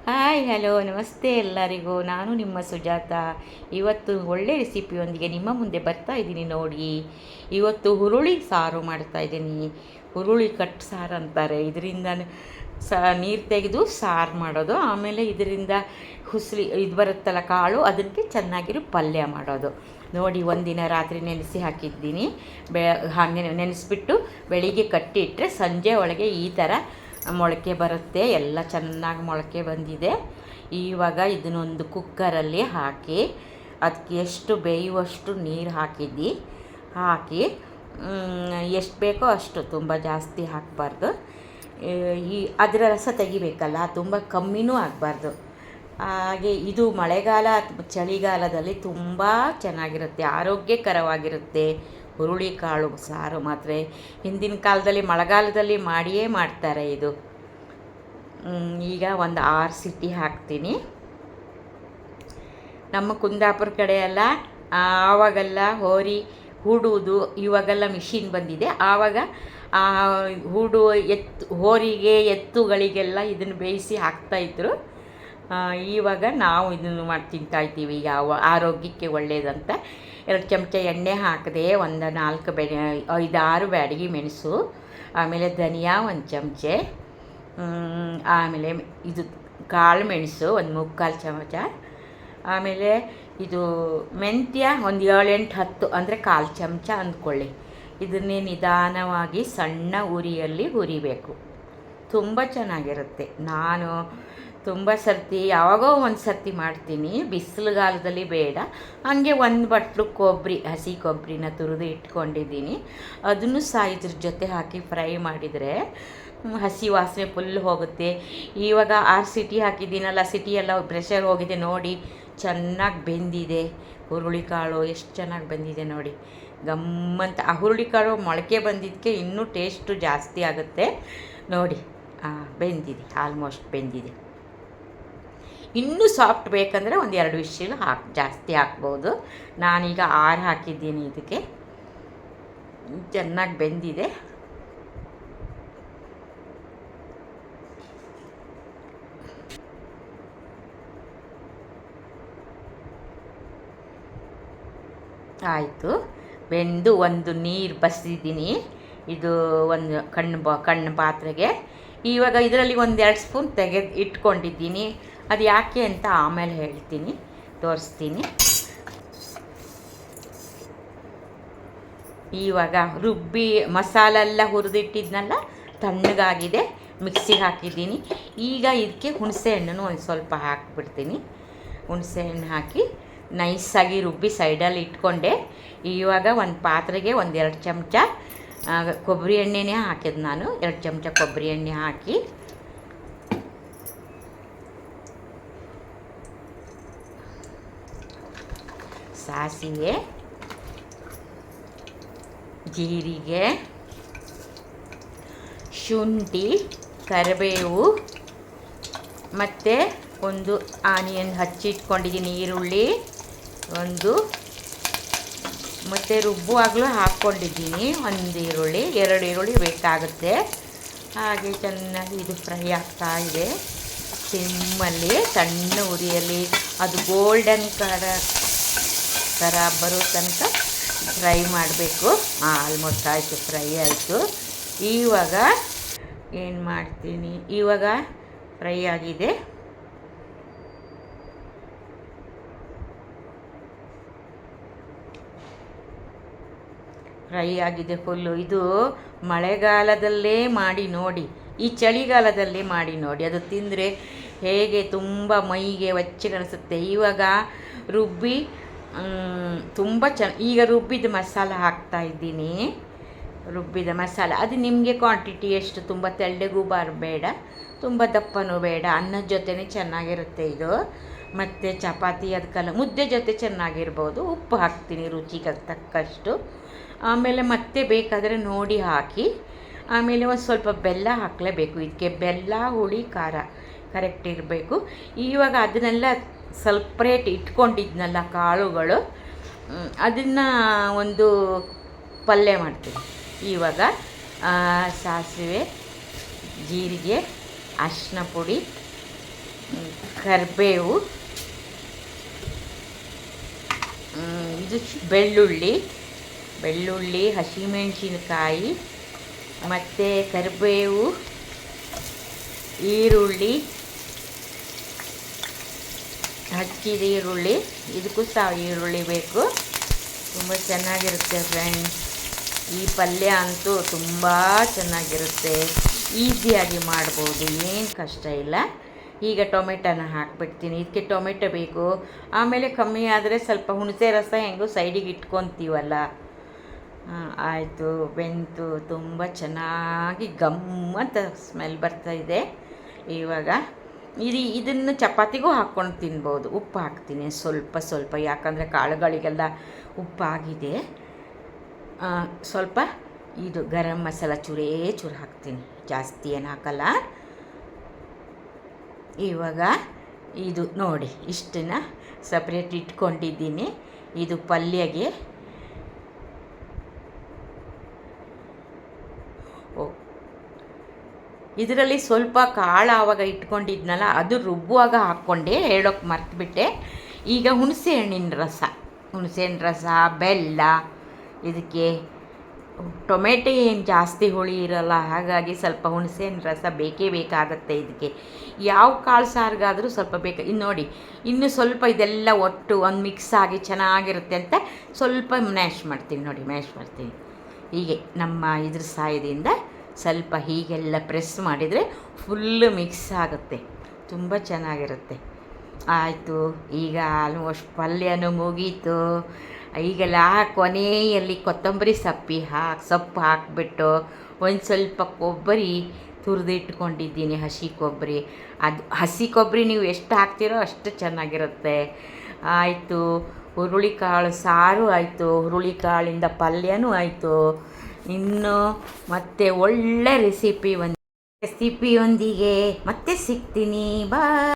Hi hello ನಮಸ್ತೆ ಎಲ್ಲರಿಗೂ. ನಾನು ನಿಮ್ಮ ಸುಜಾತ. ಇವತ್ತು ಒಳ್ಳೆ ರೆಸಿಪಿಯೊಂದಿಗೆ ನಿಮ್ಮ ಮುಂದೆ ಬರ್ತಾ ಇದ್ದೀನಿ ನೋಡಿ. ಇವತ್ತು ಹುರುಳಿ ಸಾರು ಮಾಡ್ತಾ ಇದ್ದೀನಿ. ಹುರುಳಿ ಕಟ್ ಸಾರು ಅಂತಾರೆ. ಇದರಿಂದ ನೀರು ತೆಗೆದು ಸಾರು ಮಾಡೋದು, ಆಮೇಲೆ ಇದರಿಂದ ಇದು ಬರುತ್ತಲ್ಲ ಕಾಳು, ಅದಕ್ಕೆ ಚೆನ್ನಾಗಿರೋ ಪಲ್ಯ ಮಾಡೋದು ನೋಡಿ. ಒಂದಿನ ರಾತ್ರಿ ನೆನೆಸಿ ಹಾಕಿದ್ದೀನಿ. ಹಾಗೆ ನೆನೆಸ್ಬಿಟ್ಟು ಬೆಳಿಗ್ಗೆ ಕಟ್ಟಿಟ್ಟರೆ ಸಂಜೆ ಒಳಗೆ ಈ ಥರ ಮೊಳಕೆ ಬರುತ್ತೆ. ಎಲ್ಲ ಚೆನ್ನಾಗಿ ಮೊಳಕೆ ಬಂದಿದೆ. ಇವಾಗ ಇದನ್ನೊಂದು ಕುಕ್ಕರಲ್ಲಿ ಹಾಕಿ ಅದಕ್ಕೆ ಎಷ್ಟು ಬೇಯುವಷ್ಟು ನೀರು ಹಾಕಿ ಎಷ್ಟು ಬೇಕೋ ಅಷ್ಟು, ತುಂಬ ಜಾಸ್ತಿ ಹಾಕಬಾರ್ದು. ಅದರ ರಸ ತೆಗಿಬೇಕಲ್ಲ, ತುಂಬ ಕಮ್ಮಿನೂ ಆಗಬಾರ್ದು. ಹಾಗೆ ಇದು ಮಳೆಗಾಲ ಚಳಿಗಾಲದಲ್ಲಿ ತುಂಬ ಚೆನ್ನಾಗಿರುತ್ತೆ, ಆರೋಗ್ಯಕರವಾಗಿರುತ್ತೆ. ಹುರುಳಿಕಾಳು ಸಾರು ಮಾತ್ರ ಹಿಂದಿನ ಕಾಲದಲ್ಲಿ ಮಳೆಗಾಲದಲ್ಲಿ ಮಾಡಿಯೇ ಮಾಡ್ತಾರೆ ಇದು. ಈಗ ಒಂದು 6 ಸಿಟಿ ಹಾಕ್ತೀನಿ. ನಮ್ಮ ಕುಂದಾಪುರ ಕಡೆ ಎಲ್ಲ ಆವಾಗೆಲ್ಲ ಹೂಡುವುದು, ಇವಾಗೆಲ್ಲ ಮಿಷಿನ್ ಬಂದಿದೆ. ಆವಾಗ ಹೋರಿಗೆ ಎತ್ತುಗಳಿಗೆಲ್ಲ ಇದನ್ನು ಬೇಯಿಸಿ ಹಾಕ್ತಾಯಿದ್ರು. ಇವಾಗ ನಾವು ಇದನ್ನು ತಿಂತಾಯಿದ್ದೀವಿ. ಆರೋಗ್ಯಕ್ಕೆ ಒಳ್ಳೆಯದಂತ 2 ಚಮಚ ಎಣ್ಣೆ ಹಾಕಿದೆ. ಒಂದು 5-6 ಬ್ಯಾಡಗಿ ಮೆಣಸು, ಆಮೇಲೆ ಧನಿಯಾ 1 ಚಮಚೆ, ಆಮೇಲೆ ಇದು ಕಾಳು ಮೆಣಸು ಒಂದು 3/4 ಚಮಚ, ಆಮೇಲೆ ಇದು ಮೆಂತ್ಯ ಒಂದು 7-8-10 ಅಂದರೆ 1/4 ಚಮಚ ಅಂದ್ಕೊಳ್ಳಿ. ಇದನ್ನೇ ನಿಧಾನವಾಗಿ ಸಣ್ಣ ಉರಿಯಲ್ಲಿ ಹುರಿಬೇಕು. ತುಂಬ ಚೆನ್ನಾಗಿರುತ್ತೆ. ನಾನು ತುಂಬ ಸರ್ತಿ ಯಾವಾಗೋ ಒಂದು ಸರ್ತಿ ಮಾಡ್ತೀನಿ, ಬಿಸಿಲುಗಾಲದಲ್ಲಿ ಬೇಡ. ಹಾಗೆ 1 ಬಟ್ಲು ಹಸಿ ಕೊಬ್ಬರಿನ ತುರಿದು ಇಟ್ಕೊಂಡಿದ್ದೀನಿ. ಅದನ್ನು ಇದ್ರ ಜೊತೆ ಹಾಕಿ ಫ್ರೈ ಮಾಡಿದರೆ ಹಸಿ ವಾಸನೆ ಫುಲ್ ಹೋಗುತ್ತೆ. ಇವಾಗ 6 ಸಿಟಿ ಹಾಕಿದ್ದೀನಲ್ಲ, ಸಿಟಿ ಎಲ್ಲ ಪ್ರೆಷರ್ ಹೋಗಿದೆ ನೋಡಿ. ಚೆನ್ನಾಗಿ ಬೆಂದಿದೆ ಹುರುಳಿಕಾಳು, ಎಷ್ಟು ಚೆನ್ನಾಗಿ ಬೆಂದಿದೆ ನೋಡಿ. ಗಮ್ಮಂತ ಆ ಹುರುಳಿಕಾಳು ಮೊಳಕೆ ಬಂದಿದ್ದಕ್ಕೆ ಇನ್ನೂ ಟೇಸ್ಟು ಜಾಸ್ತಿ ಆಗುತ್ತೆ ನೋಡಿ. ಬೆಂದಿದೆ, ಆಲ್ಮೋಸ್ಟ್ ಬೆಂದಿದೆ. ಇನ್ನೂ ಸಾಫ್ಟ್ ಬೇಕಂದರೆ ಒಂದು 2 ವಿಷಲ್ ಜಾಸ್ತಿ ಹಾಕ್ಬೋದು. ನಾನೀಗ 6 ಹಾಕಿದ್ದೀನಿ. ಇದಕ್ಕೆ ಚೆನ್ನಾಗಿ ಬೆಂದಿದೆ. ಆಯಿತು, ಬೆಂದು ಒಂದು ನೀರು ಬಸಿದ್ದೀನಿ. ಇದು ಒಂದು ಕಣ್ಣು ಪಾತ್ರೆಗೆ. ಇವಾಗ ಇದರಲ್ಲಿ 1-2 ಸ್ಪೂನ್ ತೆಗೆದು ಇಟ್ಕೊಂಡಿದ್ದೀನಿ. ಅದು ಯಾಕೆ ಅಂತ ಆಮೇಲೆ ಹೇಳ್ತೀನಿ, ತೋರಿಸ್ತೀನಿ. ಇವಾಗ ಮಸಾಲೆಲ್ಲ ಹುರಿದಿಟ್ಟಿದ್ನಲ್ಲ, ತಣ್ಣಗಾಗಿದೆ. ಮಿಕ್ಸಿಗೆ ಹಾಕಿದ್ದೀನಿ. ಈಗ ಇದಕ್ಕೆ ಹುಣಸೆ ಹಣ್ಣು ಒಂದು ಸ್ವಲ್ಪ ಹಾಕಿಬಿಡ್ತೀನಿ. ಹುಣಸೆ ಹಣ್ಣು ಹಾಕಿ ನೈಸಾಗಿ ರುಬ್ಬಿ ಸೈಡಲ್ಲಿ ಇಟ್ಕೊಂಡೆ. ಇವಾಗ ಒಂದು ಪಾತ್ರೆಗೆ 1-2 ಚಮಚ ಕೊಬ್ಬರಿ ಎಣ್ಣೆನೇ ಹಾಕಿದ್ದು ನಾನು. 2 ಚಮಚ ಕೊಬ್ಬರಿ ಎಣ್ಣೆ ಹಾಕಿ ಸಾಸಿವೆ, ಜೀರಿಗೆ, ಶುಂಠಿ, ಕರಿಬೇವು ಮತ್ತು ಒಂದು ಆನಿಯನ್ ಹಚ್ಚಿಟ್ಕೊಂಡಿದ್ದೀನಿ, ಈರುಳ್ಳಿ ಒಂದು, ಮತ್ತು ರುಬ್ಬುವಾಗಲೂ ಹಾಕ್ಕೊಂಡಿದ್ದೀನಿ 1 ಈರುಳ್ಳಿ, 2 ಈರುಳ್ಳಿ ಬೇಕಾಗುತ್ತೆ. ಹಾಗೆ ಚೆನ್ನಾಗಿ ಇದು ಫ್ರೈ ಆಗ್ತಾ ಇದೆ ಸಿಮ್ಮಲ್ಲಿ, ಸಣ್ಣ ಉರಿಯಲ್ಲಿ. ಅದು ಗೋಲ್ಡನ್ ಥರ ಬರೋ ತನಕ ಫ್ರೈ ಮಾಡಬೇಕು. ಆಲ್ಮೋಸ್ಟ್ ಆಯಿತು, ಫ್ರೈ ಆಯಿತು. ಇವಾಗ ಏನು ಮಾಡ್ತೀನಿ, ಇವಾಗ ಫ್ರೈ ಆಗಿದೆ. ಫುಲ್ಲು. ಇದು ಮಳೆಗಾಲದಲ್ಲೇ ಮಾಡಿ ನೋಡಿ, ಈ ಚಳಿಗಾಲದಲ್ಲೇ ಮಾಡಿ ನೋಡಿ. ಅದು ತಿಂದರೆ ಹೇಗೆ ತುಂಬ ಮೈಗೆ ಕಾಣಿಸುತ್ತೆ. ಇವಾಗ ರುಬ್ಬಿ ತುಂಬ ಈಗ ರುಬ್ಬಿದ ಮಸಾಲ ಹಾಕ್ತಾಯಿದ್ದೀನಿ. ರುಬ್ಬಿದ ಮಸಾಲ ಅದು ನಿಮಗೆ ಕ್ವಾಂಟಿಟಿ ಎಷ್ಟು, ತುಂಬ ತೆಳ್ಳಗೂ ಬೇಡ, ತುಂಬ ದಪ್ಪನೂ ಬೇಡ. ಅನ್ನದ ಜೊತೆನೇ ಚೆನ್ನಾಗಿರುತ್ತೆ ಇದು. ಮತ್ತು ಚಪಾತಿ ಅದಕ್ಕೆಲ್ಲ ಮುದ್ದೆ ಜೊತೆ ಚೆನ್ನಾಗಿರ್ಬೋದು. ಉಪ್ಪು ಹಾಕ್ತೀನಿ ರುಚಿಗೆ ತಕ್ಕಷ್ಟು. ಆಮೇಲೆ ಮತ್ತೆ ಬೇಕಾದರೆ ನೋಡಿ ಹಾಕಿ. ಆಮೇಲೆ ಒಂದು ಸ್ವಲ್ಪ ಬೆಲ್ಲ ಹಾಕಲೇಬೇಕು ಇದಕ್ಕೆ. ಬೆಲ್ಲ, ಹುಳಿ, ಖಾರ ಕರೆಕ್ಟ್ ಇರಬೇಕು. ಇವಾಗ ಅದನ್ನೆಲ್ಲ ಸಪ್ರೇಟ್ ಇಟ್ಕೊಂಡಿದ್ನಲ್ಲ ಕಾಳುಗಳು, ಅದನ್ನು ಒಂದು ಪಲ್ಯ ಮಾಡ್ತೀನಿ. ಇವಾಗ ಸಾಸಿವೆ, ಜೀರಿಗೆ, ಅರಿಶಿನ ಪುಡಿ, ಕರಿಬೇವು, ಇದು ಬೆಳ್ಳುಳ್ಳಿ, ಹಸಿಮೆಣಸಿನಕಾಯಿ ಮತ್ತು ಕರಿಬೇವು, ಈರುಳ್ಳಿ, ಹಚ್ಚಿದ ಈರುಳ್ಳಿ, ಇದಕ್ಕೂ ಸಹ ಈರುಳ್ಳಿ ಬೇಕು. ತುಂಬ ಚೆನ್ನಾಗಿರುತ್ತೆ ಫ್ರೆಂಡ್ಸ್. ಈ ಪಲ್ಯ ಅಂತೂ ತುಂಬ ಚೆನ್ನಾಗಿರುತ್ತೆ, ಈಸಿಯಾಗಿ ಮಾಡ್ಬೋದು, ಏನು ಕಷ್ಟ ಇಲ್ಲ. ಈಗ ಟೊಮೆಟೊನ ಹಾಕ್ಬಿಡ್ತೀನಿ. ಇದಕ್ಕೆ ಟೊಮೆಟೊ ಬೇಕು. ಆಮೇಲೆ ಕಮ್ಮಿ ಆದರೆ ಸ್ವಲ್ಪ ಹುಣಸೆ ರಸ ಹೆಂಗೋ ಸೈಡಿಗೆ ಇಟ್ಕೊತೀವಲ್ಲ. ಆಯಿತು, ಬೆಂತು, ತುಂಬ ಚೆನ್ನಾಗಿ ಗಮ್ಮಂತ ಸ್ಮೆಲ್ ಬರ್ತಾಯಿದೆ. ಇವಾಗ ಇದನ್ನು ಚಪಾತಿಗೂ ಹಾಕ್ಕೊಂಡು ತಿನ್ಬೋದು. ಉಪ್ಪು ಹಾಕ್ತೀನಿ ಸ್ವಲ್ಪ, ಯಾಕಂದರೆ ಕಾಳುಗಳಿಗೆಲ್ಲ ಉಪ್ಪಾಗಿದೆ. ಸ್ವಲ್ಪ ಇದು ಗರಂ ಮಸಾಲ ಚೂರೇ ಚೂರು ಹಾಕ್ತೀನಿ, ಜಾಸ್ತಿ ಏನು ಹಾಕಲ್ಲ. ಇವಾಗ ಇದು ನೋಡಿ, ಇಷ್ಟನ್ನು ಸಪ್ರೇಟ್ ಇಟ್ಕೊಂಡಿದ್ದೀನಿ. ಇದು ಪಲ್ಯಗೆ. ಇದರಲ್ಲಿ ಸ್ವಲ್ಪ ಕಾಳು ಆವಾಗ ಇಟ್ಕೊಂಡಿದ್ನಲ್ಲ, ಅದು ರುಬ್ಬುವಾಗ ಹಾಕ್ಕೊಂಡೆ, ಹೇಳೋಕ್ಕೆ ಮರ್ತುಬಿಟ್ಟೆ. ಈಗ ಹುಣಸೆಹಣ್ಣಿನ ರಸ, ಬೆಲ್ಲ, ಇದಕ್ಕೆ ಟೊಮೆಟೊ ಏನು ಜಾಸ್ತಿ ಹುಳಿ ಇರೋಲ್ಲ, ಹಾಗಾಗಿ ಸ್ವಲ್ಪ ಹುಣಸೆಹಣ್ಣು ರಸ ಬೇಕೇ ಬೇಕಾಗತ್ತೆ. ಇದಕ್ಕೆ ಯಾವ ಕಾಳು ಸಾರಿಗಾದರೂ ಸ್ವಲ್ಪ ಬೇಕು. ಇನ್ನು ನೋಡಿ, ಇನ್ನು ಸ್ವಲ್ಪ ಇದೆಲ್ಲ ಒಟ್ಟು ಒಂದು ಮಿಕ್ಸ್ ಆಗಿ ಚೆನ್ನಾಗಿರುತ್ತೆ ಅಂತ ಸ್ವಲ್ಪ ಮ್ಯಾಶ್ ಮಾಡ್ತೀನಿ. ಹೀಗೆ ನಮ್ಮ ಇದ್ರ ಸಹಾಯದಿಂದ ಸ್ವಲ್ಪ ಹೀಗೆಲ್ಲ ಪ್ರೆಸ್ ಮಾಡಿದರೆ ಫುಲ್ಲು ಮಿಕ್ಸ್ ಆಗುತ್ತೆ, ತುಂಬ ಚೆನ್ನಾಗಿರುತ್ತೆ. ಆಯಿತು, ಈಗ ಆಲ್ಮೋಸ್ಟ್ ಪಲ್ಯನೂ ಮುಗೀತು. ಈಗೆಲ್ಲ ಕೊನೆಯಲ್ಲಿ ಕೊತ್ತಂಬರಿ ಸೊಪ್ಪು ಹಾಕಿಬಿಟ್ಟು ಒಂದು ಸ್ವಲ್ಪ ಕೊಬ್ಬರಿ ತುರಿದಿಟ್ಕೊಂಡಿದ್ದೀನಿ, ಹಸಿ ಕೊಬ್ಬರಿ. ಅದು ಹಸಿ ಕೊಬ್ಬರಿ ನೀವು ಎಷ್ಟು ಹಾಕ್ತೀರೋ ಅಷ್ಟು ಚೆನ್ನಾಗಿರುತ್ತೆ. ಆಯಿತು, ಹುರುಳಿಕಾಳು ಸಾರು ಆಯಿತು, ಹುರುಳಿಕಾಳಿಂದ ಪಲ್ಯನೂ ಆಯಿತು. ಇನ್ನು ಮತ್ತೆ ಒಳ್ಳೆ ರೆಸಿಪಿಯೊಂದಿಗೆ ಮತ್ತೆ ಸಿಗ್ತೀನಿ. ಬಾಯ್.